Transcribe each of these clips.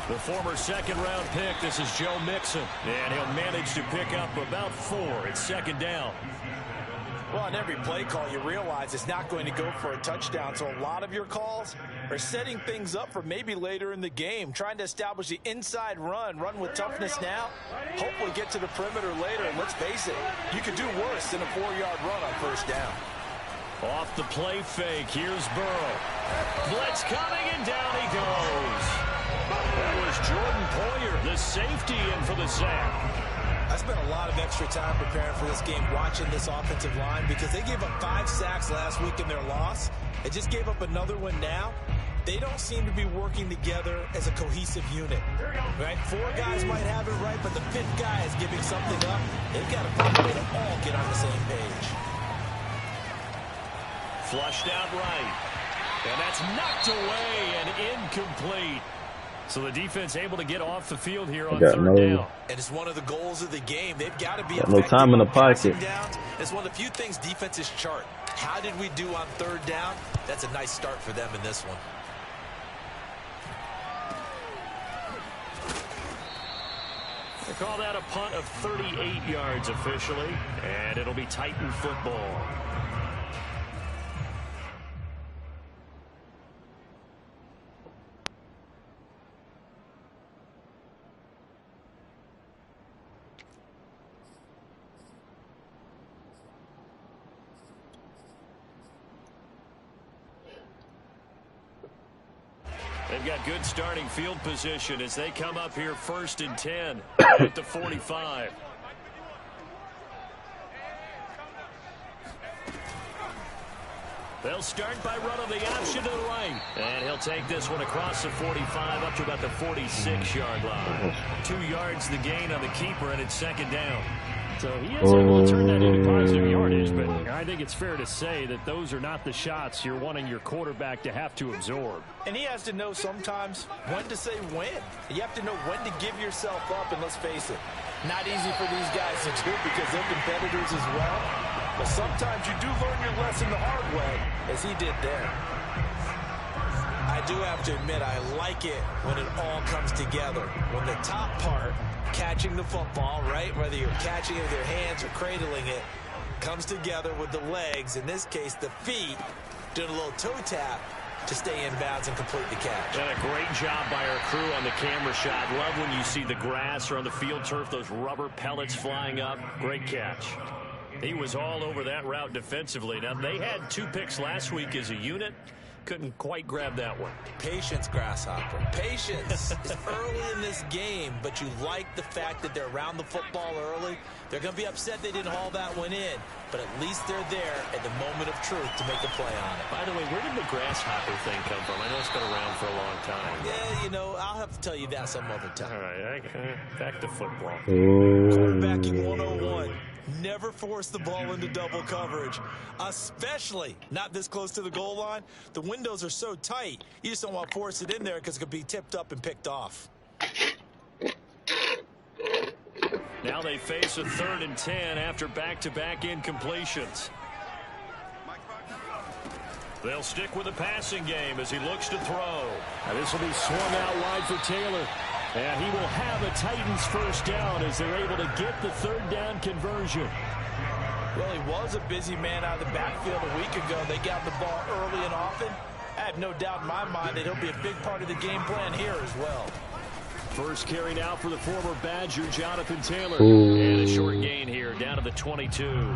The former second-round pick, this is Joe Mixon. And he'll manage to pick up about 4. It's second down. Well, on every play call, you realize it's not going to go for a touchdown. So a lot of your calls are setting things up for maybe later in the game, trying to establish the inside run with toughness now, hopefully get to the perimeter later. And let's face it, you could do worse than a 4-yard run on first down. Off the play fake, here's Burrow. Blitz coming, and down he goes. That was Jordan Poyer, the safety, in for the sack. I spent a lot of extra time preparing for this game, watching this offensive line, because they gave up 5 sacks last week in their loss. They just gave up another one now. They don't seem to be working together as a cohesive unit, right? 4 guys might have it right, but the 5th guy is giving something up. They've got to find a way to all get on the same page. Flushed out right. And that's knocked away and incomplete. So the defense able to get off the field here on third down. And it's one of the goals of the game. They've got to be no time in the pocket. It's one of the few things defenses chart. How did we do on third down? That's a nice start for them in this one. They call that a punt of 38 yards officially, and it'll be Titan football. They've got good starting field position as they come up here 1st and 10 at the 45. They'll start by running the option to the right. And he'll take this one across the 45 up to about the 46-yard line. 2 yards the gain on the keeper, and it's second down. So he is able to turn that into positive yardage, but I think it's fair to say that those are not the shots you're wanting your quarterback to have to absorb. And he has to know sometimes when to say when. You have to know when to give yourself up, and let's face it, not easy for these guys to do because they're competitors as well. But sometimes you do learn your lesson the hard way, as he did there. I do have to admit, I like it when it all comes together. When the top part, catching the football, right, whether you're catching it with your hands or cradling it, comes together with the legs, in this case the feet, doing a little toe tap to stay in bounds and complete the catch. And a great job by our crew on the camera shot. Love when you see the grass or on the field turf, those rubber pellets flying up. Great catch. He was all over that route defensively. Now, they had 2 picks last week as a unit. Couldn't quite grab that one. Patience, Grasshopper. Patience. It's early in this game, but you like the fact that they're around the football early. They're going to be upset they didn't haul that one in, but at least they're there at the moment of truth to make a play on it. By the way, where did the Grasshopper thing come from? I know it's been around for a long time. Yeah, you know, I'll have to tell you that some other time. All right, back to football. Quarterbacking 101. Never force the ball into double coverage, especially not this close to the goal line. The windows are so tight, you just don't want to force it in there because it could be tipped up and picked off. Now they face a 3rd and 10 after back-to-back incompletions. They'll stick with the passing game as he looks to throw. Now this will be swung out wide for Taylor. And he will have a Titans first down as they're able to get the 3rd down conversion. Well, he was a busy man out of the backfield a week ago. They got the ball early and often. I have no doubt in my mind that he'll be a big part of the game plan here as well. First carry now for the former Badger, Jonathan Taylor. And a short gain here down to the 22.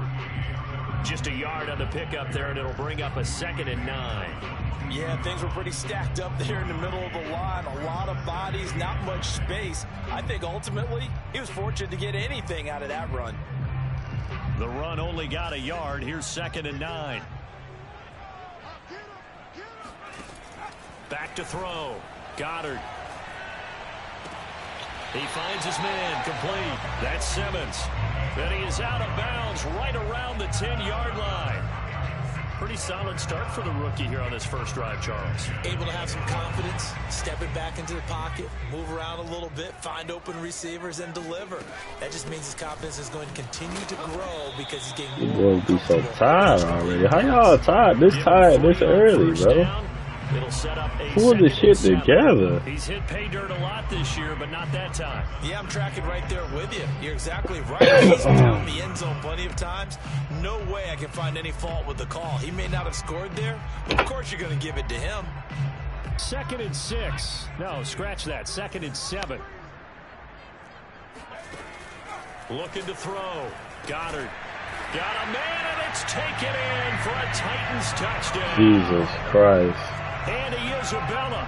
Just a yard on the pickup there, and it'll bring up a 2nd and 9. Yeah, things were pretty stacked up there in the middle of the line. A lot of bodies, not much space. I think ultimately he was fortunate to get anything out of that run. The run only got a yard. Here's 2nd and 9. Back to throw. Goddard. He finds his man complete. That's Simmons. Then he is out of bounds right around the 10-yard line. Pretty solid start for the rookie here on his first drive, Charles. Able to have some confidence, stepping back into the pocket, move around a little bit, find open receivers, and deliver. That just means his confidence is going to continue to grow because he's getting more comfortable. Be so tired already. How y'all tired this early, bro? It'll set up a pull the shit together. He's hit pay dirt a lot this year, but not that time. Yeah, I'm tracking right there with you. You're exactly right. He's found the end zone plenty of times. No way I can find any fault with the call. He may not have scored there, but of course you're going to give it to him. 2nd and 6. No, scratch that. 2nd and 7. Looking to throw. Goddard. Got a man, and it's taken in for a Titans touchdown. Jesus Christ. And Isabella,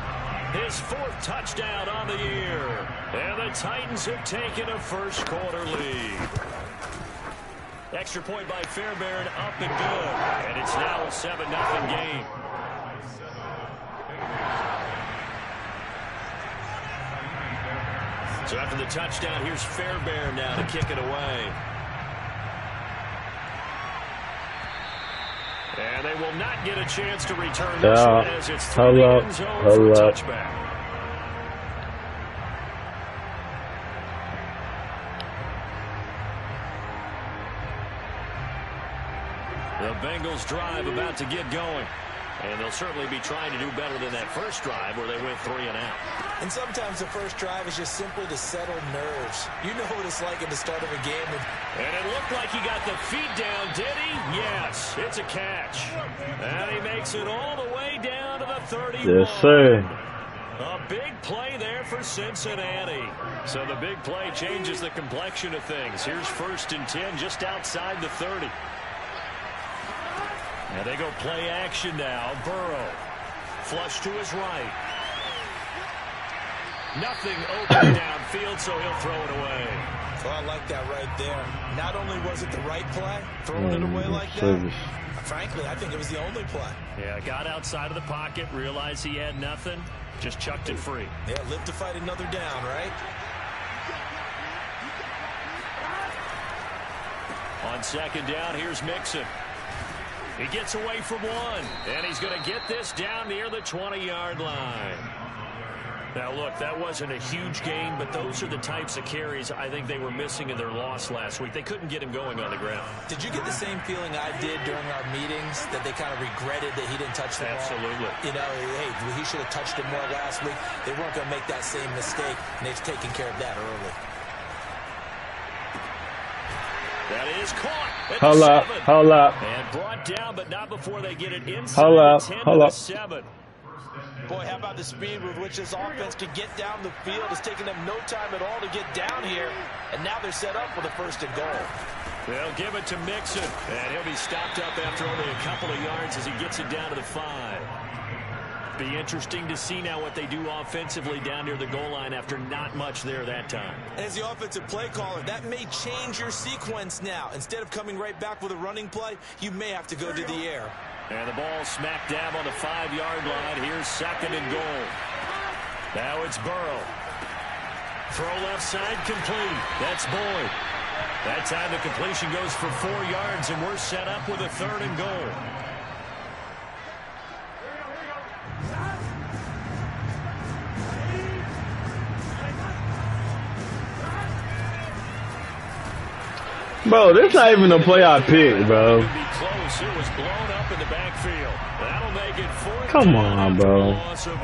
his 4th touchdown on the year. And the Titans have taken a first quarter lead. Extra point by Fairbairn, up and good. And it's now a 7-0 game. So after the touchdown, here's Fairbairn now to kick it away. And they will not get a chance to return this one as it's through the end zone for a touchback. The Bengals drive about to get going. And they'll certainly be trying to do better than that first drive where they went 3 and out. And sometimes the first drive is just simply to settle nerves. You know what it's like at the start of a game. And it looked like he got the feet down, did he? Yes, it's a catch. And he makes it all the way down to the 31. Yes, sir. A big play there for Cincinnati. So the big play changes the complexion of things. Here's 1st and 10 just outside the 30. And they go play action now. Burrow. Flush to his right. Nothing open downfield, so he'll throw it away. Well, I like that right there. Not only was it the right play, throwing it away like that, frankly, I think it was the only play. Yeah, got outside of the pocket, realized he had nothing, just chucked it free. Yeah, live to fight another down, right? On 2nd down, here's Mixon. He gets away from one, and he's going to get this down near the 20-yard line. Now, look, that wasn't a huge gain, but those are the types of carries I think they were missing in their loss last week. They couldn't get him going on the ground. Did you get the same feeling I did during our meetings, that they kind of regretted that he didn't touch the ball? Absolutely. You know, hey, he should have touched it more last week. They weren't going to make that same mistake, and they've taken care of that early. That is caught. Hold up, hold up. And brought down, but not before they get it inside the 10 to the 7. Boy, how about the speed with which this offense can get down the field? It's taken them no time at all to get down here, and now they're set up for the 1st and goal. They'll give it to Mixon, and he'll be stopped up after only a couple of yards as he gets it down to the 5. Be interesting to see now what they do offensively down near the goal line after not much there that time. As the offensive play caller, that may change your sequence now. Instead of coming right back with a running play, you may have to go to the air. And the ball smack dab on the 5-yard line. Here's 2nd and goal. Now it's Burrow. Throw left side complete. That's Boyd. That time the completion goes for 4 yards, and we're set up with a 3rd and goal. Bro, this not even a play I picked, bro. It was blown up in the backfield. That'll make it 4th. Come on, bro. Loss of 1.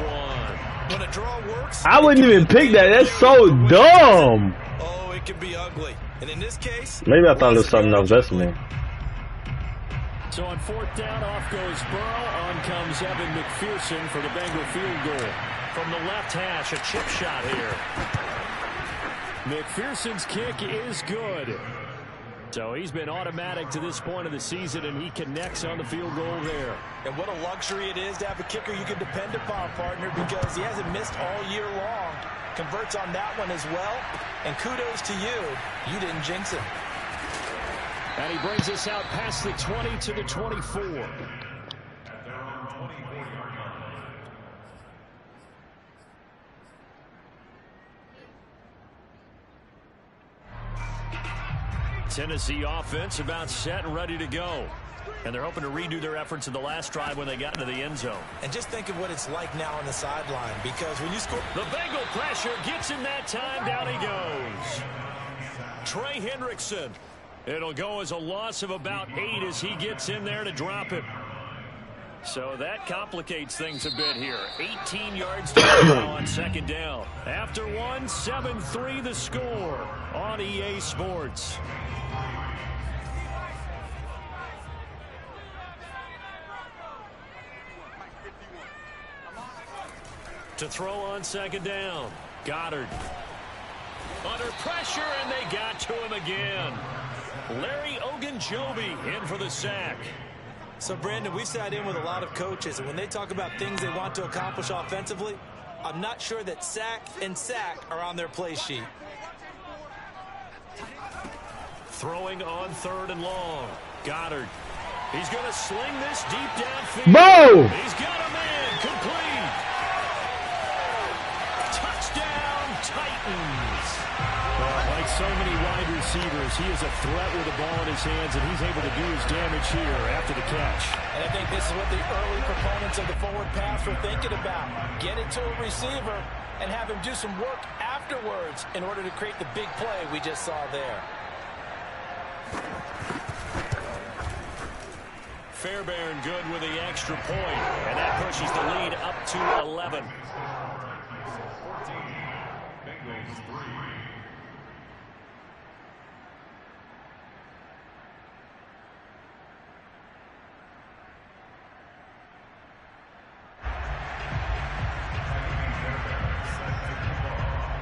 When a draw works, I wouldn't even pick that. That's so dumb. Oh, it can be ugly. And in this case, maybe I thought it was something else. That's me. So on 4th down, off goes Burrow. On comes Evan McPherson for the Bengal field goal. From the left hash, a chip shot here. McPherson's kick is good. So he's been automatic to this point of the season, and he connects on the field goal there. And what a luxury it is to have a kicker you can depend upon, partner, because he hasn't missed all year long. Converts on that one as well. And kudos to you. You didn't jinx him. And he brings us out past the 20 to the 24. Tennessee offense about set and ready to go. And they're hoping to redo their efforts in the last drive when they got into the end zone. And just think of what it's like now on the sideline, because when you score... The Bengal pressure gets him that time. Down he goes. Trey Hendrickson. It'll go as a loss of about 8 as he gets in there to drop him. So that complicates things a bit here. 18 yards to go on second down. After one, 7-3 the score on EA Sports. To throw on second down, Goddard. Under pressure, and they got to him again. Larry Ogunjobi in for the sack. So, Brandon, we've sat in with a lot of coaches, and when they talk about things they want to accomplish offensively, I'm not sure that sack and sack are on their play sheet. Throwing on third and long. Goddard. He's going to sling this deep downfield. Bo! He's got a man complete. Touchdown, Titans. Like so many wide receivers, he is a threat with the ball in his hands, and he's able to do his damage here after the catch. And I think this is what the early proponents of the forward pass were thinking about. Get it to a receiver and have him do some work afterwards in order to create the big play we just saw there. Fairbairn good with the extra point, and that pushes the lead up to 11.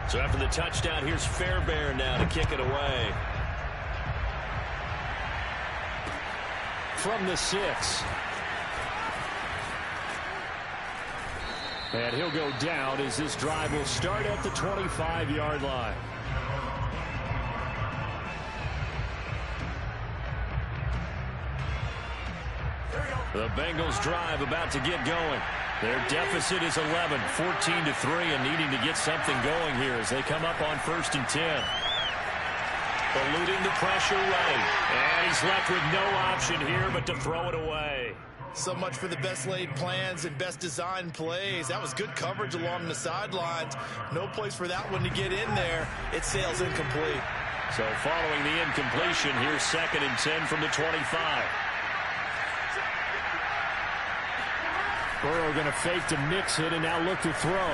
So after the touchdown, here's Fairbairn now to kick it away. From the 6. And he'll go down as this drive will start at the 25-yard line. The Bengals drive about to get going. Their deficit is 11, 14-3, and needing to get something going here as they come up on 1st and 10. Eluding the pressure right. And he's left with no option here but to throw it away. So much for the best laid plans and best designed plays. That was good coverage along the sidelines. No place for that one to get in there. It sails incomplete. So following the incompletion, here's 2nd and 10 from the 25. Burrow going to fake to mix it and now look to throw.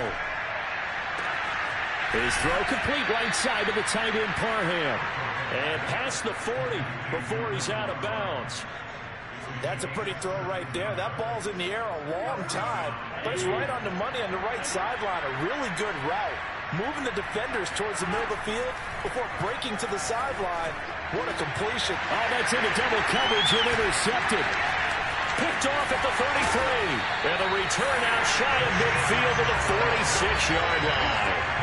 His throw complete right side to the tight end Parham. And past the 40 before he's out of bounds. That's a pretty throw right there. That ball's in the air a long time, but it's right on the money on the right sideline. A really good route. Moving the defenders towards the middle of the field before breaking to the sideline. What a completion. Oh, that's into double coverage and intercepted. Picked off at the 33. And a return out shy of midfield to the 46-yard line.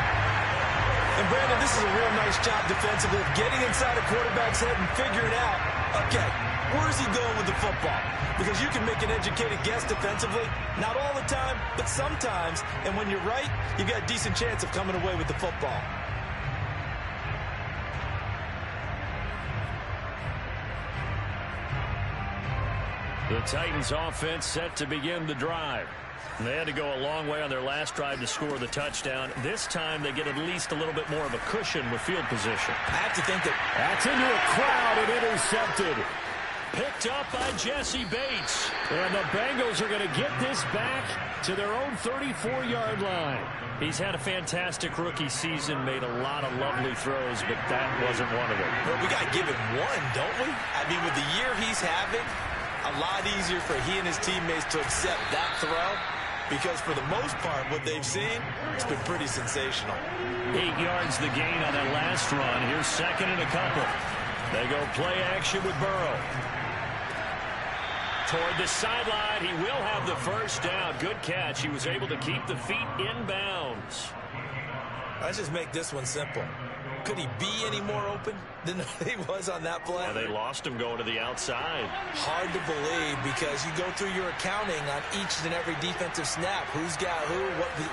And, Brandon, this is a real nice job defensively of getting inside a quarterback's head and figuring out, okay, where's he going with the football? Because you can make an educated guess defensively, not all the time, but sometimes. And when you're right, you've got a decent chance of coming away with the football. The Titans offense set to begin the drive. They had to go a long way on their last drive to score the touchdown. This time they get at least a little bit more of a cushion with field position. I have to think that's into a crowd and intercepted. Picked up by Jesse Bates. And the Bengals are going to get this back to their own 34-yard line. He's had a fantastic rookie season, made a lot of lovely throws, but that wasn't one of them. Well, we got to give him one, don't we? I mean, with the year he's having, a lot easier for he and his teammates to accept that throw. Because for the most part, what they've seen, it's been pretty sensational. 8 yards the gain on that last run. Here's 2nd and a couple. They go play action with Burrow. Toward the sideline, he will have the first down. Good catch. He was able to keep the feet in bounds. Let's just make this one simple. Could he be any more open than he was on that play? Yeah, they lost him going to the outside. Hard to believe because you go through your accounting on each and every defensive snap. Who's got who,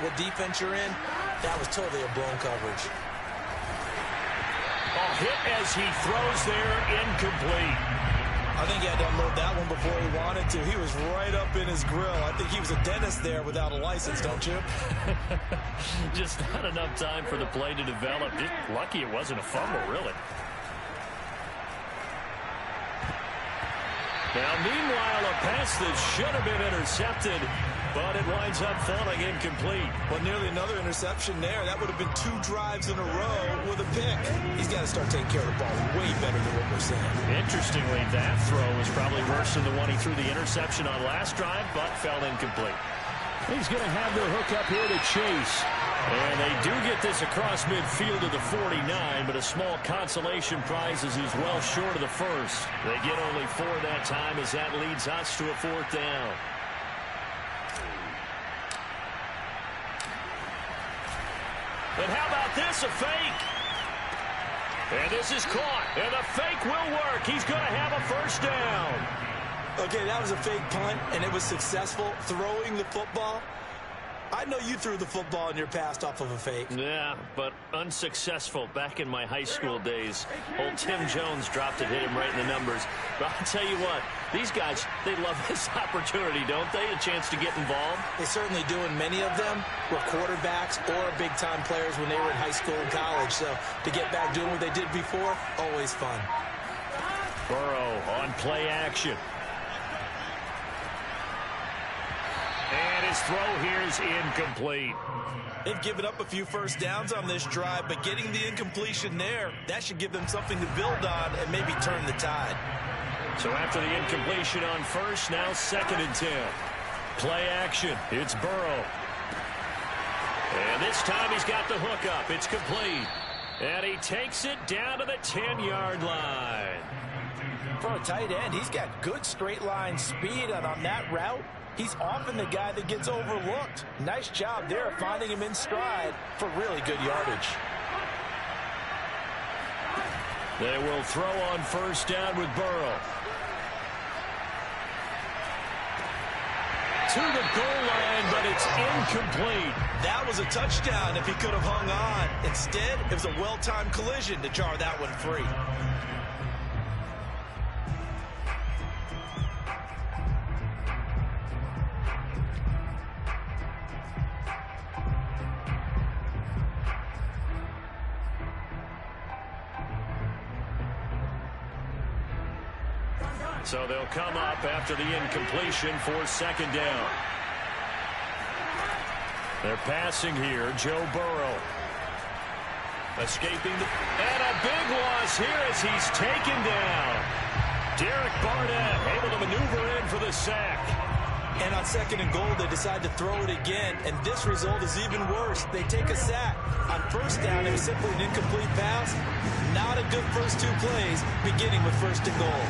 what defense you're in. That was totally a blown coverage. A hit as he throws there, incomplete. I think he had to unload that one before he wanted to. He was right up in his grill. I think he was a dentist there without a license, don't you? Just not enough time for the play to develop. Just lucky it wasn't a fumble, really. Now, meanwhile, a pass that should have been intercepted, but it winds up falling incomplete. Well, nearly another interception there. That would have been 2 drives in a row with a pick. He's got to start taking care of the ball way better than what we're seeing. Interestingly, that throw was probably worse than the one he threw the interception on last drive, but fell incomplete. He's going to have their hook up here to Chase. And they do get this across midfield to the 49, but a small consolation prize as he's well short of the first. They get only 4 that time as that leads us to a 4th down. And how about this, a fake? And this is caught, and the fake will work. He's going to have a first down. Okay, that was a fake punt, and it was successful throwing the football. I know you threw the football in your past off of a fake. Yeah, but unsuccessful back in my high school days. Old Tim Jones dropped it, hit him right in the numbers. But I'll tell you what, these guys, they love this opportunity, don't they? A chance to get involved. They certainly do, and many of them were quarterbacks or big-time players when they were in high school and college. So to get back doing what they did before, always fun. Burrow on play action. And his throw here is incomplete. They've given up a few first downs on this drive, but getting the incompletion there, that should give them something to build on and maybe turn the tide. So after the incompletion on first, now 2nd and 10. Play action. It's Burrow. And this time he's got the hook up. It's complete. And he takes it down to the 10-yard line. For a tight end, he's got good straight line speed, and on that route, he's often the guy that gets overlooked. Nice job there finding him in stride for really good yardage. They will throw on first down with Burrow. To the goal line, but it's incomplete. That was a touchdown if he could have hung on. Instead, it was a well-timed collision to jar that one free. So they'll come up after the incompletion for 2nd down. They're passing here. Joe Burrow. Escaping. And a big loss here as he's taken down. Derek Barnett able to maneuver in for the sack. And on 2nd and goal, they decide to throw it again, and this result is even worse. They take a sack. On first down, it was simply an incomplete pass. Not a good first 2 plays, beginning with 1st and goal.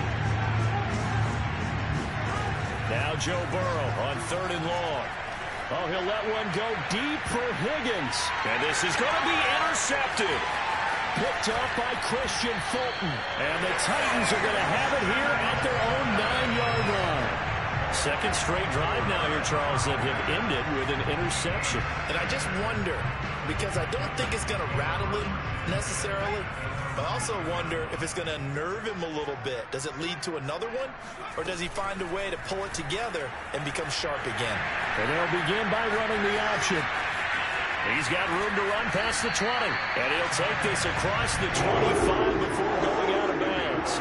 Now Joe Burrow on 3rd and long. Oh, he'll let one go deep for Higgins. And this is going to be intercepted. Picked up by Christian Fulton. And the Titans are going to have it here at their own 9-yard line. 2nd straight drive now here, Charles, that have ended with an interception. And I just wonder, because I don't think it's going to rattle him necessarily, but I also wonder if it's going to unnerve him a little bit. Does it lead to another one, or does he find a way to pull it together and become sharp again? And they'll begin by running the option. He's got room to run past the 20. And he'll take this across the 25 before going out of bounds.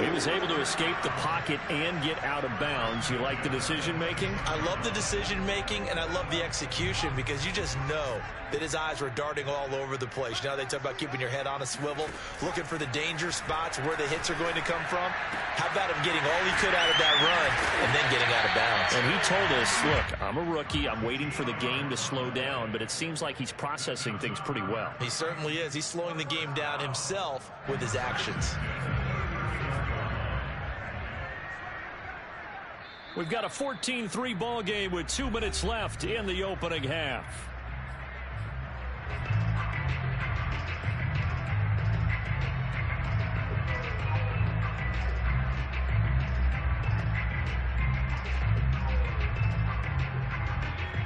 He was able to escape the pocket and get out of bounds. You like the decision-making? I love the decision-making, and I love the execution, because you just know that his eyes were darting all over the place. You know, they talk about keeping your head on a swivel, looking for the danger spots where the hits are going to come from. How about him getting all he could out of that run and then getting out of bounds? And he told us, look, I'm a rookie. I'm waiting for the game to slow down, but it seems like he's processing things pretty well. He certainly is. He's slowing the game down himself with his actions. We've got a 14-3 ball game with 2 minutes left in the opening half.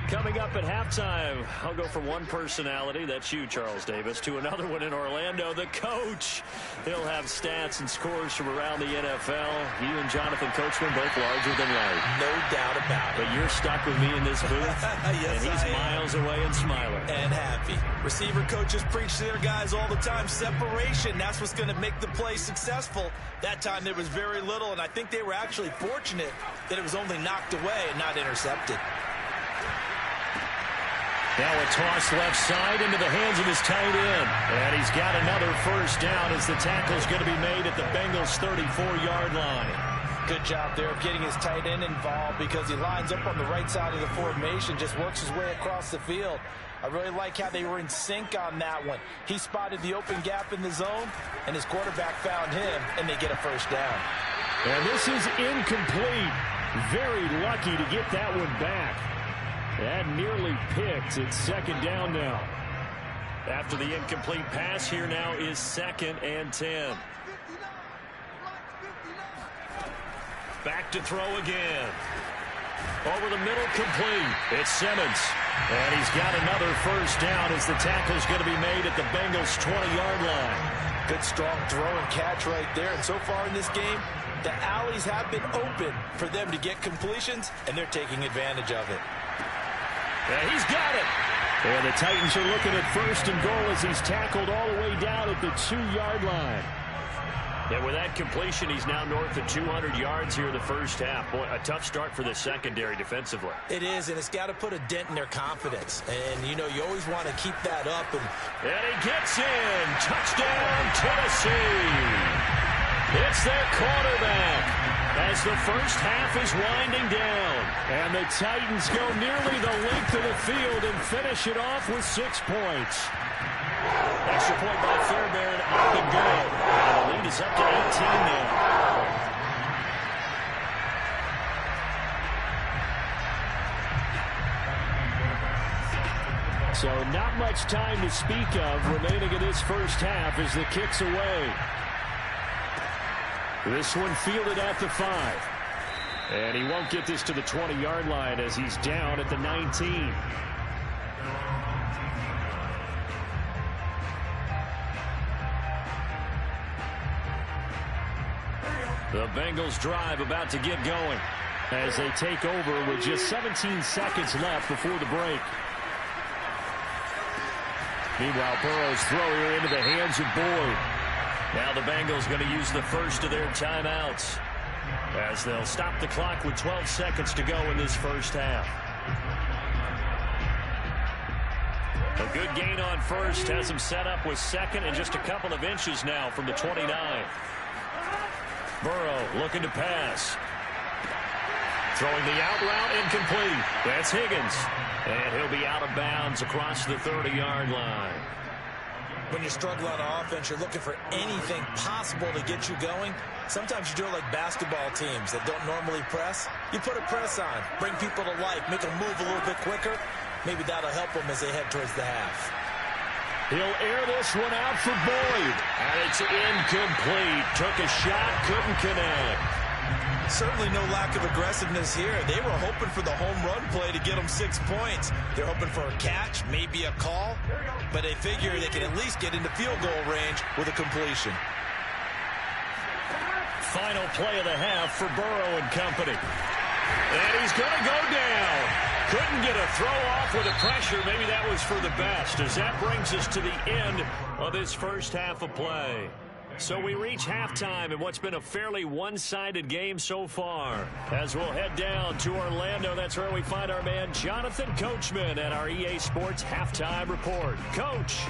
Coming up at halftime, I'll go from one personality, that's you, Charles Davis, to another one in Orlando, the coach. He'll have stats and scores from around the NFL. You and Jonathan Coachman both larger than life. No doubt about it. But you're stuck with me in this booth, yes, and he's miles away and smiling. And happy. Receiver coaches preach to their guys all the time. Separation, that's what's going to make the play successful. That time there was very little, and I think they were actually fortunate that it was only knocked away and not intercepted. Now a toss left side into the hands of his tight end. And he's got another first down as the tackle's going to be made at the Bengals' 34-yard line. Good job there of getting his tight end involved because he lines up on the right side of the formation, just works his way across the field. I really like how they were in sync on that one. He spotted the open gap in the zone, and his quarterback found him, and they get a first down. And this is incomplete. Very lucky to get that one back. That nearly picked. It's second down now. After the incomplete pass, here now is 2nd and 10. Back to throw again. Over the middle, complete. It's Simmons. And he's got another first down as the tackle's going to be made at the Bengals' 20-yard line. Good, strong throw and catch right there. And so far in this game, the alleys have been open for them to get completions, and they're taking advantage of it. And he's got it. And the Titans are looking at 1st and goal as he's tackled all the way down at the 2-yard line. And with that completion, he's now north of 200 yards here in the first half. Boy, a tough start for the secondary defensively. It is, and it's got to put a dent in their confidence. And, you know, you always want to keep that up. And he gets in. Touchdown, Tennessee. It's their quarterback as the first half is winding down. And the Titans go nearly the length of the field and finish it off with 6 points. Extra point by Fairbairn, up and good. And the lead is up to 18 now. So not much time to speak of remaining in this first half as the kick's away. This one fielded at the 5. And he won't get this to the 20-yard line as he's down at the 19. The Bengals drive about to get going as they take over with just 17 seconds left before the break. Meanwhile, Burrow's throw here into the hands of Boyd. Now the Bengals going to use the first of their timeouts as they'll stop the clock with 12 seconds to go in this first half. A good gain on first has him set up with 2nd and just a couple of inches now from the 29. Burrow looking to pass. Throwing the out route, incomplete. That's Higgins. And he'll be out of bounds across the 30-yard line. When you struggle on offense, you're looking for anything possible to get you going. Sometimes you do it like basketball teams that don't normally press. You put a press on, bring people to life, make them move a little bit quicker. Maybe that'll help them as they head towards the half. He'll air this one out for Boyd. And it's incomplete. Took a shot, couldn't connect. Certainly no lack of aggressiveness here. They were hoping for the home run play to get them 6 points. They're hoping for a catch, maybe a call, but they figure they can at least get into field goal range with a completion. Final play of the half for Burrow and company. And he's going to go down. Couldn't get a throw off with the pressure. Maybe that was for the best, as that brings us to the end of this first half of play. So we reach halftime in what's been a fairly one-sided game so far. As we'll head down to Orlando, that's where we find our man Jonathan Coachman at our EA Sports Halftime Report. Coach.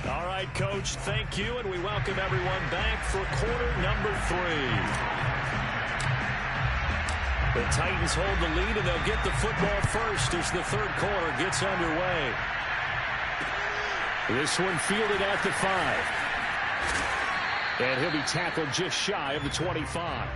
All right, Coach, thank you, and we welcome everyone back for quarter number 3. The Titans hold the lead, and they'll get the football first as the third quarter gets underway. This one fielded at the 5. And he'll be tackled just shy of the 25.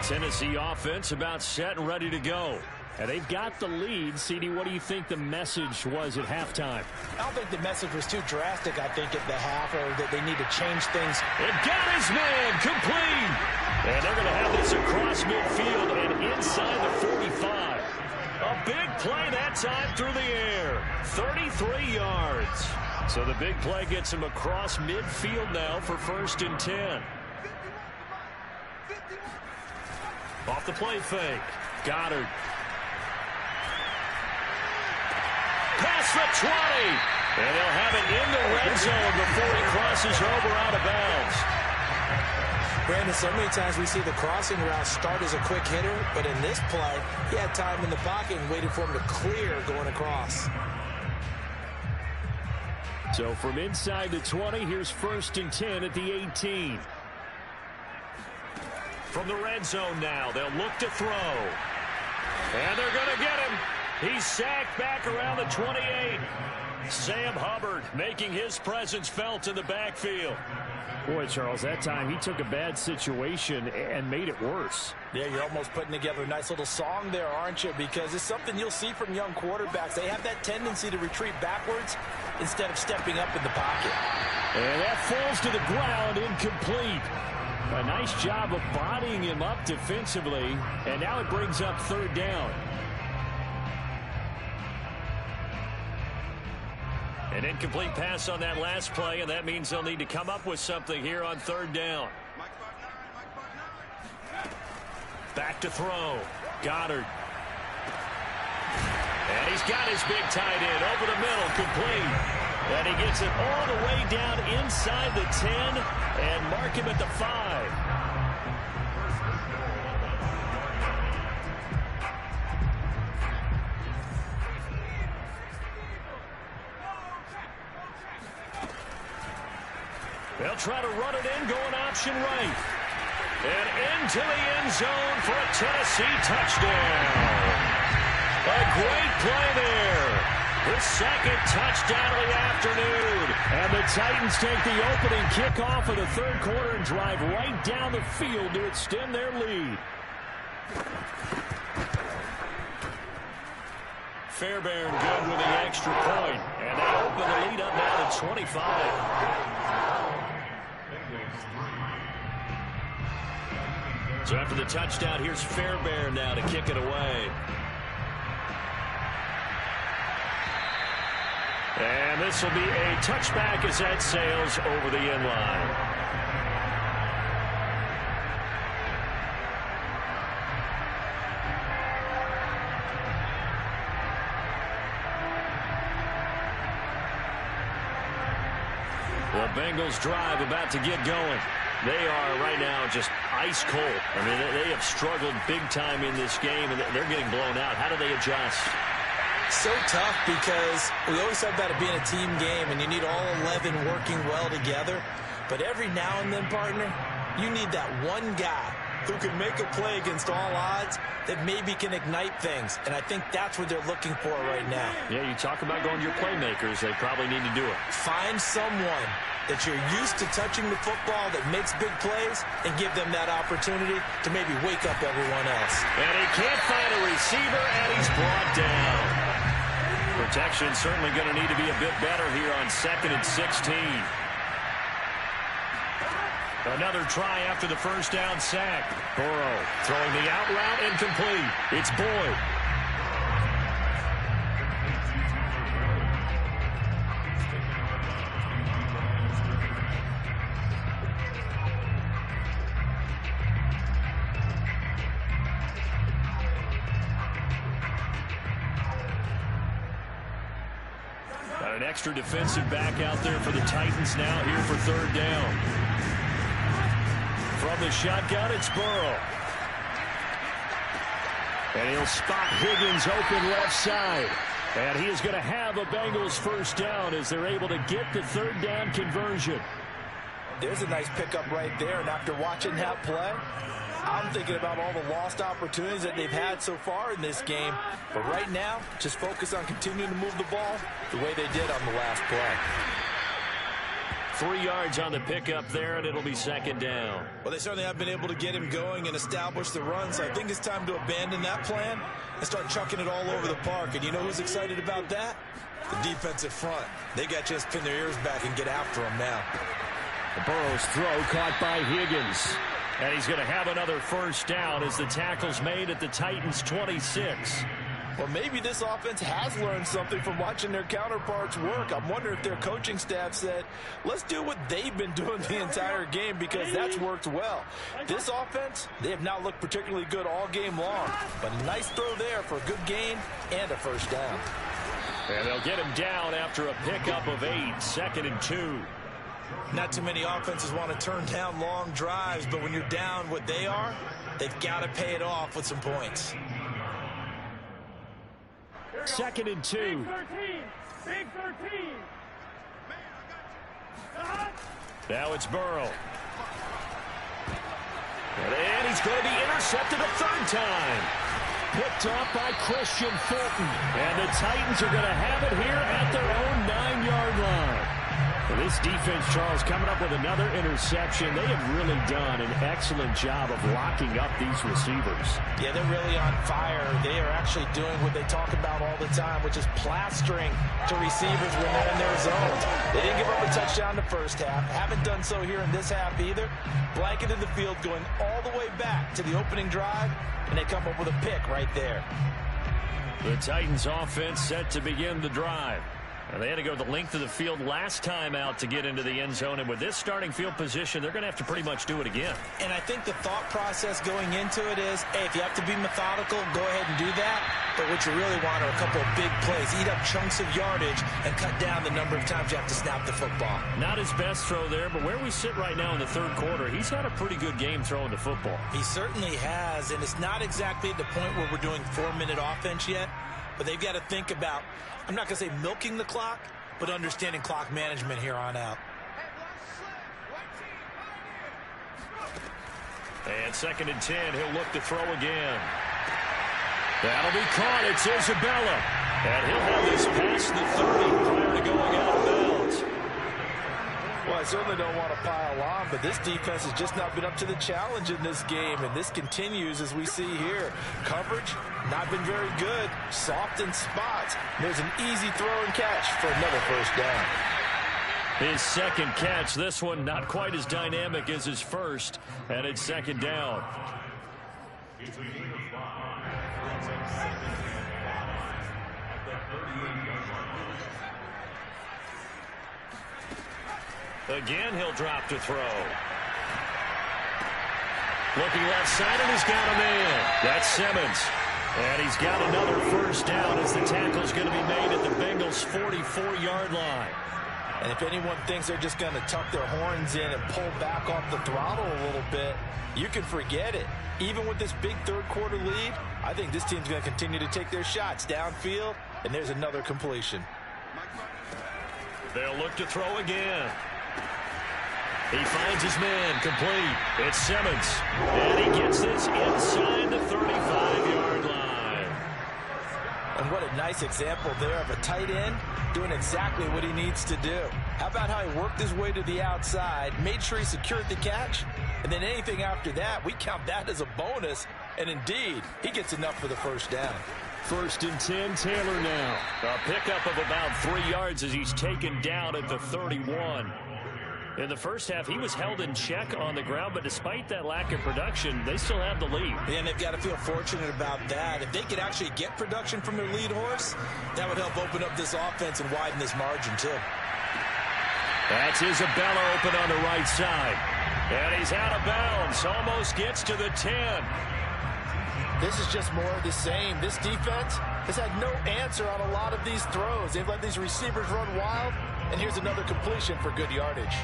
Tennessee offense about set and ready to go. And they've got the lead. CD, what do you think the message was at halftime? I don't think the message was too drastic, I think, at the half, or that they need to change things. It got his man complete. And they're going to have this across midfield and inside the 45. A big play that time through the air. 33 yards. So the big play gets him across midfield now for 1st and 10. Off the play fake. Goddard. Past the 20. And they'll have it in the red zone before he crosses over out of bounds. Brandon, so many times we see the crossing route start as a quick hitter, but in this play, he had time in the pocket and waited for him to clear going across. So from inside the 20, here's 1st and 10 at the 18. From the red zone now, they'll look to throw. And they're going to get him. He's sacked back around the 28. Sam Hubbard making his presence felt in the backfield. Boy, Charles, that time he took a bad situation and made it worse. Yeah, you're almost putting together a nice little song there, aren't you? Because it's something you'll see from young quarterbacks. They have that tendency to retreat backwards instead of stepping up in the pocket. And that falls to the ground, incomplete. A nice job of bodying him up defensively, and now it brings up 3rd down. An incomplete pass on that last play, and that means they'll need to come up with something here on 3rd down. Back to throw. Goddard. And he's got his big tight end over the middle, complete. And he gets it all the way down inside the 10 and mark him at the 5. They'll try to run it in, going option right. And into the end zone for a Tennessee touchdown. A great play there. His 2nd touchdown of the afternoon. And the Titans take the opening kickoff of the 3rd quarter and drive right down the field to extend their lead. Fairbairn good with the extra point. And they open the lead up now to 25. So after the touchdown, here's Fairbairn now to kick it away. And this will be a touchback as that sails over the end line. The Bengals drive about to get going. They are right now just ice cold. I mean, they have struggled big time in this game, and they're getting blown out. How do they adjust? So tough because we always talk about it being a team game, and you need all 11 working well together. But every now and then, partner, you need that one guy who can make a play against all odds that maybe can ignite things. And I think that's what they're looking for right now. Yeah, you talk about going to your playmakers. They probably need to do it. Find someone that you're used to touching the football that makes big plays and give them that opportunity to maybe wake up everyone else. And he can't find a receiver, and he's brought down. Protection certainly going to need to be a bit better here on 2nd and 16. Another try after the 1st down sack. Burrow throwing the out route incomplete. It's Boyd. Got an extra defensive back out there for the Titans now here for 3rd down. From the shotgun, it's Burrow. And he'll spot Higgins open left side. And he is going to have a Bengals 1st down as they're able to get the 3rd down conversion. There's a nice pickup right there, and after watching that play, I'm thinking about all the lost opportunities that they've had so far in this game. But right now, just focus on continuing to move the ball the way they did on the last play. 3 yards on the pickup there, and it'll be second down. Well, they certainly have been able to get him going and establish the run, so I think it's time to abandon that plan and start chucking it all over the park. And you know who's excited about that? The defensive front. They got to just pin their ears back and get after him now. Burrow's throw caught by Higgins. And he's going to have another first down as the tackle's made at the Titans' 26. Well, maybe this offense has learned something from watching their counterparts work. I'm wondering if their coaching staff said, let's do what they've been doing the entire game, because that's worked well. This offense, they have not looked particularly good all game long, but a nice throw there for a good gain and a first down. And they'll get him down after a pickup of 8, 2nd and 2. Not too many offenses want to turn down long drives, but when you're down what they are, they've got to pay it off with some points. 2nd and 2. Big 13. Now it's Burrow. And he's going to be intercepted a third time. Picked off by Christian Fulton. And the Titans are going to have it here at their own 9-yard line. Well, this defense, Charles, coming up with another interception. They have really done an excellent job of locking up these receivers. Yeah, they're really on fire. They are actually doing what they talk about all the time, which is plastering to receivers when they're in their zones. They didn't give up a touchdown the first half. Haven't done so here in this half either. Blanketed the field going all the way back to the opening drive, and they come up with a pick right there. The Titans offense set to begin the drive. And they had to go the length of the field last time out to get into the end zone. And with this starting field position, they're going to have to pretty much do it again. And I think the thought process going into it is, hey, if you have to be methodical, go ahead and do that. But what you really want are a couple of big plays. Eat up chunks of yardage and cut down the number of times you have to snap the football. Not his best throw there, but where we sit right now in the third quarter, he's had a pretty good game throwing the football. He certainly has, and it's not exactly at the point where we're doing 4-minute offense yet. But they've got to think about, I'm not going to say milking the clock, but understanding clock management here on out. And 2nd and 10, he'll look to throw again. That'll be caught. It's Isabella. And he'll have this past the 30 prior to going out of bounds. Well, I certainly don't want to pile on, but this defense has just not been up to the challenge in this game, and this continues as we see here. Coverage, not been very good. Soft in spots. There's an easy throw and catch for another first down. His second catch, this one not quite as dynamic as his first, and it's 2nd down. Again, he'll drop to throw. Looking left side, and he's got a man. That's Simmons. And he's got another first down as the tackle's going to be made at the Bengals' 44-yard line. And if anyone thinks they're just going to tuck their horns in and pull back off the throttle a little bit, you can forget it. Even with this big third-quarter lead, I think this team's going to continue to take their shots downfield, and there's another completion. They'll look to throw again. He finds his man, complete. It's Simmons. And he gets this inside the 35-yard line. And what a nice example there of a tight end doing exactly what he needs to do. How about how he worked his way to the outside, made sure he secured the catch, and then anything after that, we count that as a bonus. And indeed, he gets enough for the first down. 1st and 10, Taylor now. A pickup of about 3 yards as he's taken down at the 31. In the first half, he was held in check on the ground, but despite that lack of production, they still have the lead. And they've got to feel fortunate about that. If they could actually get production from their lead horse, that would help open up this offense and widen this margin, too. That's Isabella open on the right side. And he's out of bounds. Almost gets to the 10. This is just more of the same. This defense has had no answer on a lot of these throws. They've let these receivers run wild. And here's another completion for good yardage.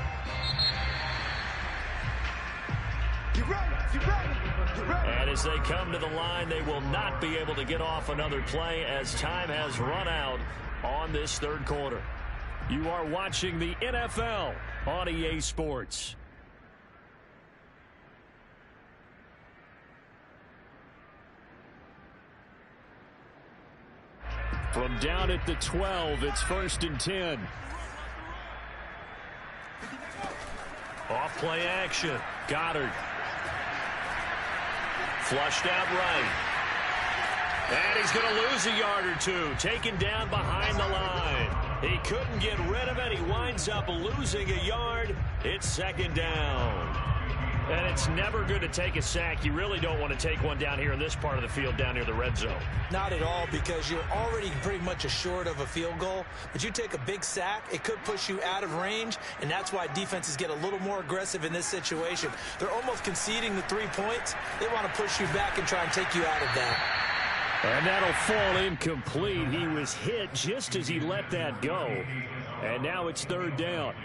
And as they come to the line, they will not be able to get off another play as time has run out on this third quarter. You are watching the NFL on EA Sports. From down at the 12, it's 1st and 10. Off play action. Goddard. Flushed out right. And he's going to lose a yard or two. Taken down behind the line. He couldn't get rid of it. He winds up losing a yard. It's second down. And it's never good to take a sack. You really don't want to take one down here in this part of the field down near the red zone. Not at all, because you're already pretty much assured of a field goal. But you take a big sack, it could push you out of range, and that's why defenses get a little more aggressive in this situation. They're almost conceding the 3 points. They want to push you back and try and take you out of that. And that'll fall incomplete. He was hit just as he let that go. And now it's third down.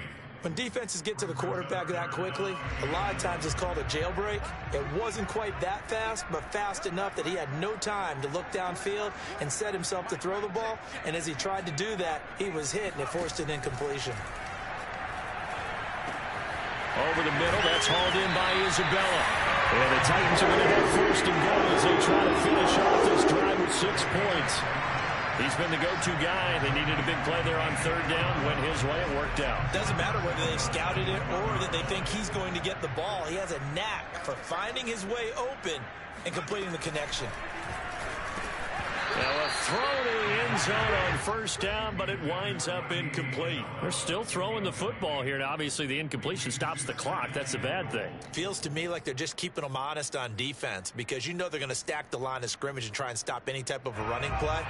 When defenses get to the quarterback that quickly, a lot of times it's called a jailbreak. It wasn't quite that fast, but fast enough that he had no time to look downfield and set himself to throw the ball. And as he tried to do that, he was hit, and it forced an incompletion. Over the middle, that's hauled in by Isabella. And the Titans are going to have first and goal as they try to finish off this drive with 6 points. He's been the go-to guy. They needed a big play there on third down. Went his way. It worked out. Doesn't matter whether they've scouted it or that they think he's going to get the ball. He has a knack for finding his way open and completing the connection. Now a throw to the end zone on first down, but it winds up incomplete. They're still throwing the football here, and obviously the incompletion stops the clock. That's a bad thing. Feels to me like they're just keeping them honest on defense, because you know they're going to stack the line of scrimmage and try and stop any type of a running play.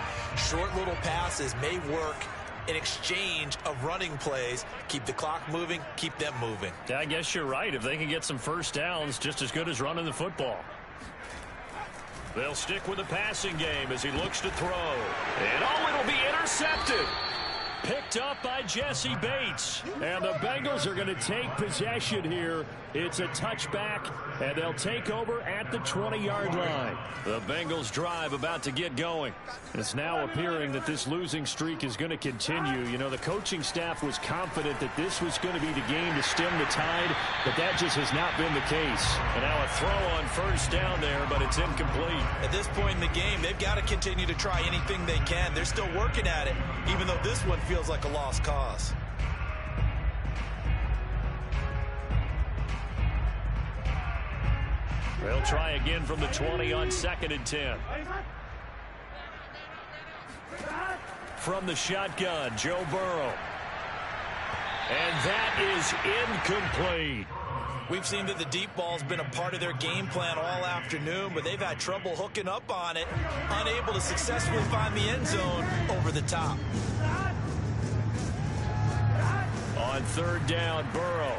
Short little passes may work in exchange of running plays. Keep the clock moving, keep them moving. Yeah, I guess you're right. If they can get some first downs, just as good as running the football. They'll stick with the passing game as he looks to throw. And it'll be intercepted. Picked up by Jesse Bates. And the Bengals are going to take possession here. It's a touchback, and they'll take over at the 20-yard line. The Bengals drive about to get going. It's now appearing that this losing streak is going to continue. You know, the coaching staff was confident that this was going to be the game to stem the tide, but that just has not been the case. And now a throw on first down there, but it's incomplete. At this point in the game, they've got to continue to try anything they can. They're still working at it, even though this one feels like a lost cause. They'll try again from the 20 on 2nd and 10. From the shotgun, Joe Burrow. And that is incomplete. We've seen that the deep ball's been a part of their game plan all afternoon, but they've had trouble hooking up on it, unable to successfully find the end zone over the top. On third down, Burrow.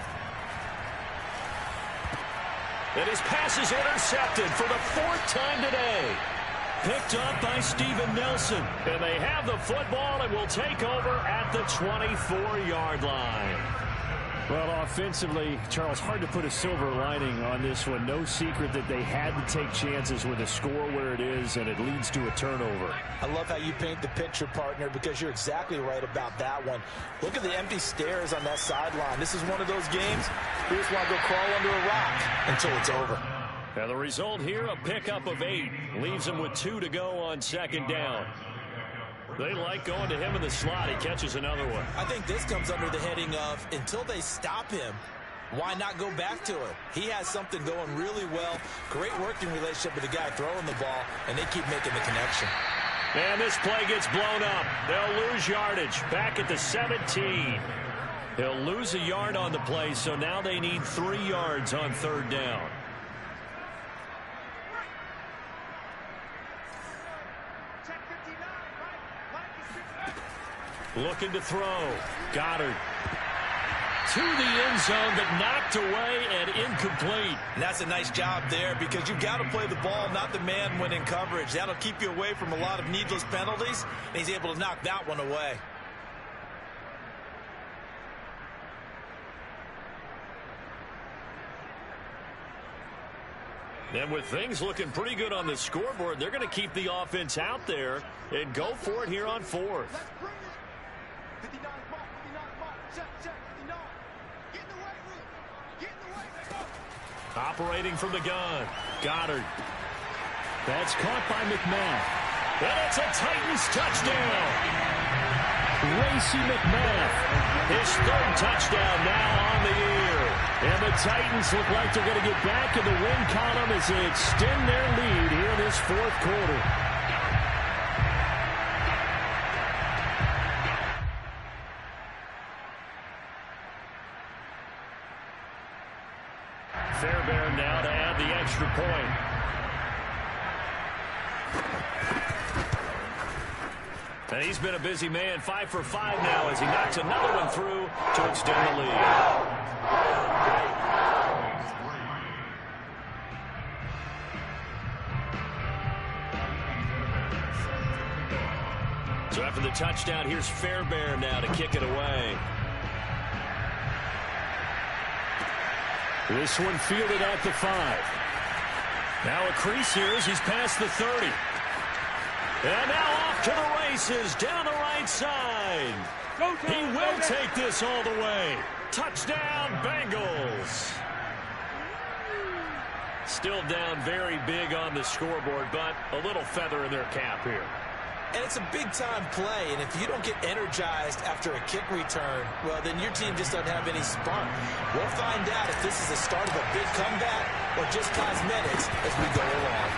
And his pass is intercepted for the 4th time today. Picked up by Steven Nelson. And they have the football and will take over at the 24-yard line. Well, offensively, Charles, hard to put a silver lining on this one. No secret that they had to take chances with a score where it is, and it leads to a turnover. I love how you paint the picture, partner, because you're exactly right about that one. Look at the empty stairs on that sideline. This is one of those games you just want to go crawl under a rock until it's over. And the result here, a pickup of 8. Leaves them with 2 to go on 2nd down. They like going to him in the slot. He catches another one. I think this comes under the heading of, until they stop him, why not go back to it? He has something going really well. Great working relationship with the guy throwing the ball, and they keep making the connection. And this play gets blown up. They'll lose yardage. Back at the 17. They'll lose a yard on the play, so now they need 3 yards on third down. Looking to throw. Goddard. To the end zone, but knocked away and incomplete. And that's a nice job there, because you've got to play the ball, not the man when in coverage. That'll keep you away from a lot of needless penalties, and he's able to knock that one away. And with things looking pretty good on the scoreboard, they're going to keep the offense out there and go for it here on 4th. Operating from the gun. Goddard. That's caught by McMahon. And it's a Titans touchdown. Racey McMath. His third touchdown now on the year. And the Titans look like they're going to get back in the win column as they extend their lead here in this fourth quarter. Fairbairn now to add the extra point. And he's been a busy man, 5 for 5 now as he knocks another one through to extend the lead. So after the touchdown, here's Fairbairn now to kick it away. This one fielded at the 5. Now a crease here as he's past the 30. And now off to the races down the right side. He will take this all the way. Touchdown, Bengals. Still down very big on the scoreboard, but a little feather in their cap here. And it's a big-time play, and if you don't get energized after a kick return, well, then your team just doesn't have any spark. We'll find out if this is the start of a big comeback or just cosmetics as we go along.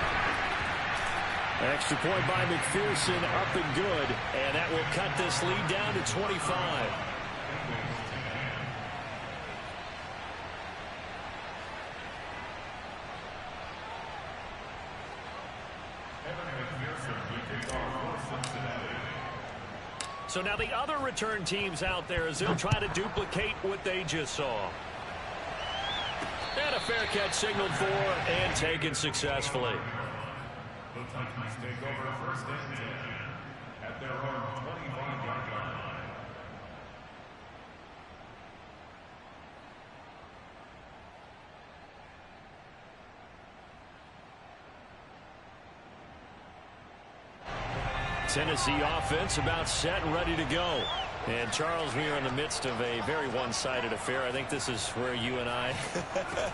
Extra point by McPherson, up and good. And that will cut this lead down to 25. So now the other return teams out there as they'll try to duplicate what they just saw. And a fair catch signaled for and taken successfully. The Titans take over first and 10 at their own 25-yard line. Tennessee offense about set and ready to go. And Charles, we are in the midst of a very one-sided affair. I think this is where you and I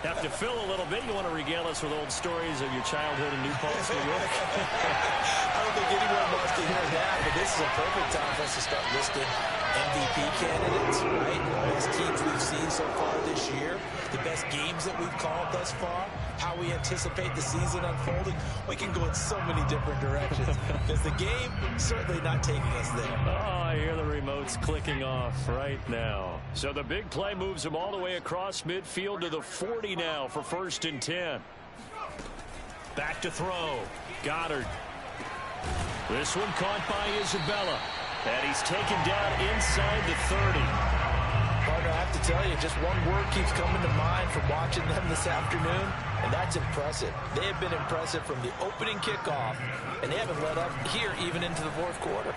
have to fill a little bit. You want to regale us with old stories of your childhood in New Paltz, New York? I don't think anyone wants to hear that, but this is a perfect time for us to start listing MVP candidates, right? The best teams we've seen so far this year, the best games that we've called thus far, how we anticipate the season unfolding. We can go in so many different directions because the game certainly not taking us there. Oh, I hear the remotes clicking off right now. So the big play moves him all the way across midfield to the 40 now for 1st and 10. Back to throw. Goddard. This one caught by Isabella. And he's taken down inside the 30. Partner, I have to tell you, just one word keeps coming to mind from watching them this afternoon, and that's impressive. They have been impressive from the opening kickoff, and they haven't let up here even into the fourth quarter.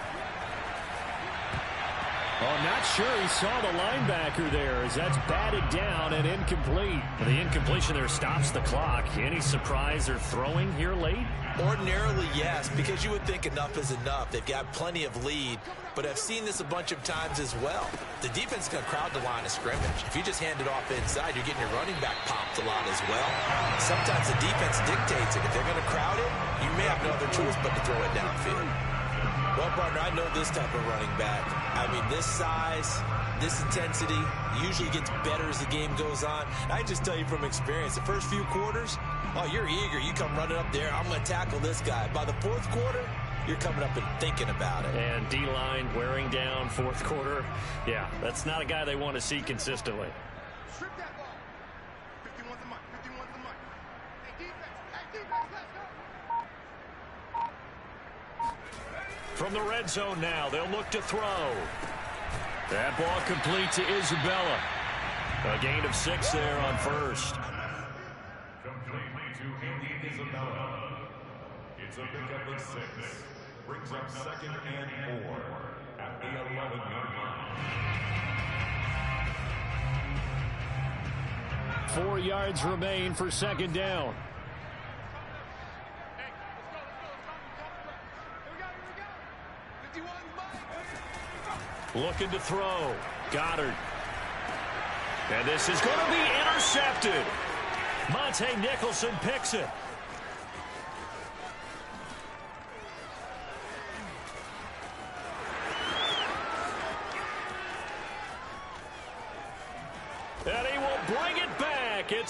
Oh, not sure he saw the linebacker there as that's batted down and incomplete. The incompletion there stops the clock. Any surprise they're throwing here late? Ordinarily, yes, because you would think enough is enough. They've got plenty of lead, but I've seen this a bunch of times as well. The defense is going to crowd the line of scrimmage. If you just hand it off inside, you're getting your running back popped a lot as well. Sometimes the defense dictates it. If they're going to crowd it, you may have no other choice but to throw it downfield. Well, partner, I know this type of running back. I mean, this size, this intensity usually gets better as the game goes on. I just tell you from experience, the first few quarters, oh, you're eager. You come running up there. I'm going to tackle this guy. By the fourth quarter, you're coming up and thinking about it. And D-line wearing down fourth quarter. Yeah, that's not a guy they want to see consistently. Strip that ball. 51's the mark. 51's the mark. Hey, defense, let's go. From the red zone now, they'll look to throw. That ball complete to Isabella. A gain of 6 there on first. Complete to Andy Isabella. It's a pickup of 6. Brings up 2nd and 4 at the 11-yard line. 4 yards remain for 2nd down. Looking to throw. Goddard. And this is going to be intercepted. Monte Nicholson picks it.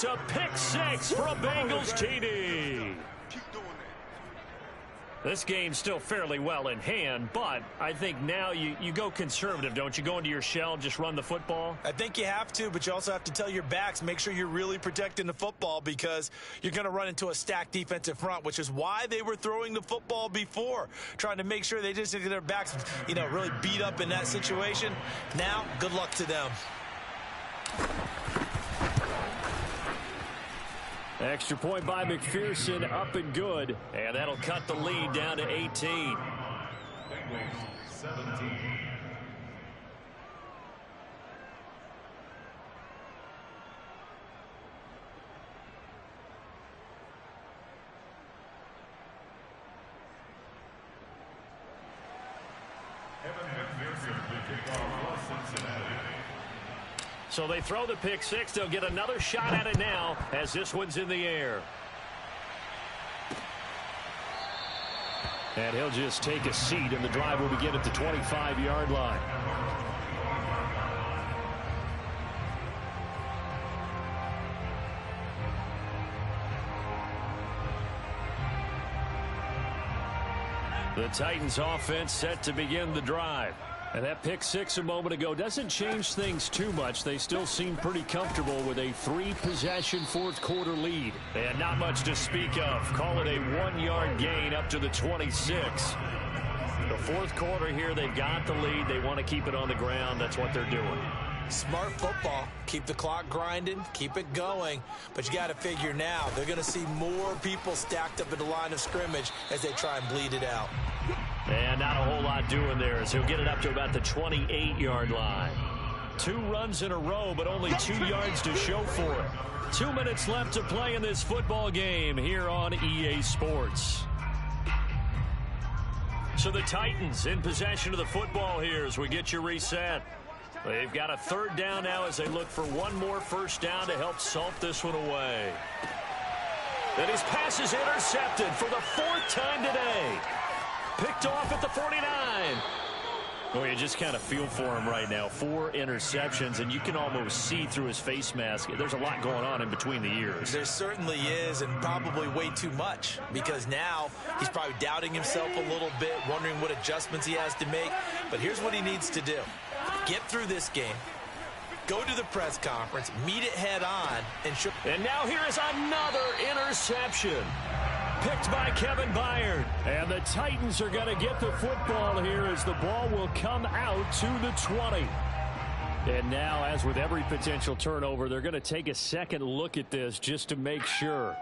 It's a pick six for a Bengals TD. Keep doing that. This game's still fairly well in hand, but I think now you go conservative, don't you? Go into your shell, just run the football? I think you have to, but you also have to tell your backs, make sure you're really protecting the football because you're going to run into a stacked defensive front, which is why they were throwing the football before, trying to make sure they just get their backs, really beat up in that situation. Now, good luck to them. Extra point by McPherson, up and good. And that'll cut the lead down to 18. Bengals 17. So they throw the pick six. They'll get another shot at it now as this one's in the air. And he'll just take a seat, and the drive will begin at the 25-yard line. The Titans offense set to begin the drive. And that pick six a moment ago doesn't change things too much. They still seem pretty comfortable with a 3-possession fourth-quarter lead. And not much to speak of. Call it a 1-yard gain up to the 26. The fourth quarter here, they've got the lead. They want to keep it on the ground. That's what they're doing. Smart football. Keep the clock grinding. Keep it going. But you got to figure now, they're going to see more people stacked up at the line of scrimmage as they try and bleed it out. And not a whole lot doing there as he'll get it up to about the 28-yard line. 2 runs in a row, but only 2 yards to show for it. 2 minutes left to play in this football game here on EA Sports. So the Titans in possession of the football here as we get you reset. They've got a third down now as they look for one more first down to help salt this one away. And his pass is intercepted for the 4th time today. Picked off at the 49. Well, you just kind of feel for him right now. 4 interceptions, and you can almost see through his face mask. There's a lot going on in between the ears. There certainly is, and probably way too much, because now he's probably doubting himself a little bit, wondering what adjustments he has to make. But here's what he needs to do. Get through this game. Go to the press conference, meet it head on, and now here is another interception. Picked by Kevin Byard. And the Titans are going to get the football here as the ball will come out to the 20. And now, as with every potential turnover, they're going to take a second look at this just to make sure.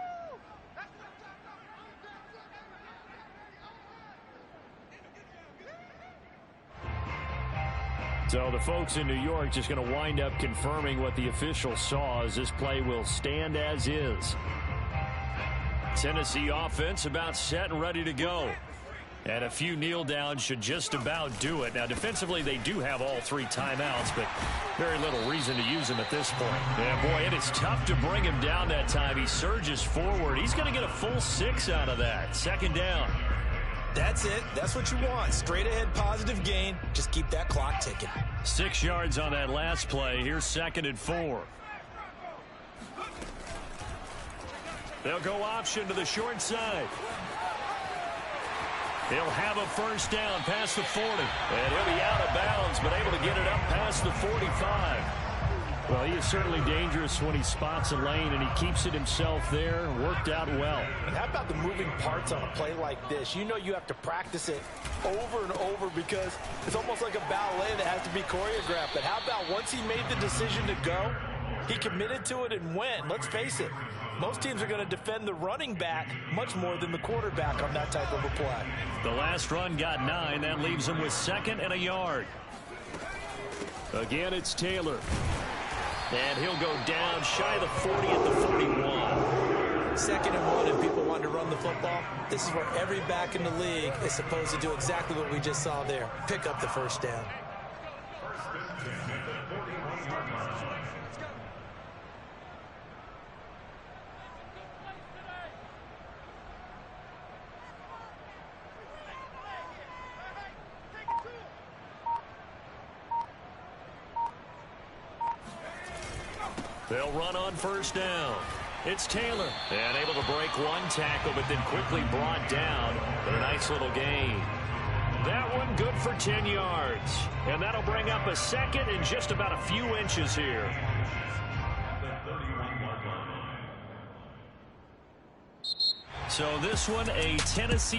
So the folks in New York just going to wind up confirming what the officials saw as this play will stand as is. Tennessee offense about set and ready to go. And a few kneel downs should just about do it. Now, defensively, they do have all 3 timeouts, but very little reason to use them at this point. Yeah, boy, it is tough to bring him down that time. He surges forward. He's going to get a full 6 out of that. 2nd down. That's it. That's what you want. Straight ahead positive gain. Just keep that clock ticking. 6 yards on that last play. Here's 2nd and 4. They'll go option to the short side. He'll have a first down past the 40. And he'll be out of bounds, but able to get it up past the 45. Well, he is certainly dangerous when he spots a lane, and he keeps it himself there. Worked out well. And how about the moving parts on a play like this? You know you have to practice it over and over because it's almost like a ballet that has to be choreographed. But how about once he made the decision to go, he committed to it and went. Let's face it. Most teams are going to defend the running back much more than the quarterback on that type of a play. The last run got 9. That leaves him with 2nd and a yard. Again, it's Taylor. And he'll go down shy of the 40 at the 41. 2nd and 1, and people want to run the football. This is where every back in the league is supposed to do exactly what we just saw there. Pick up the first down. They'll run on first down. It's Taylor. And able to break one tackle, but then quickly brought down. But a nice little gain. That one good for 10 yards. And that'll bring up a second and just about a few inches here. So this one, a Tennessee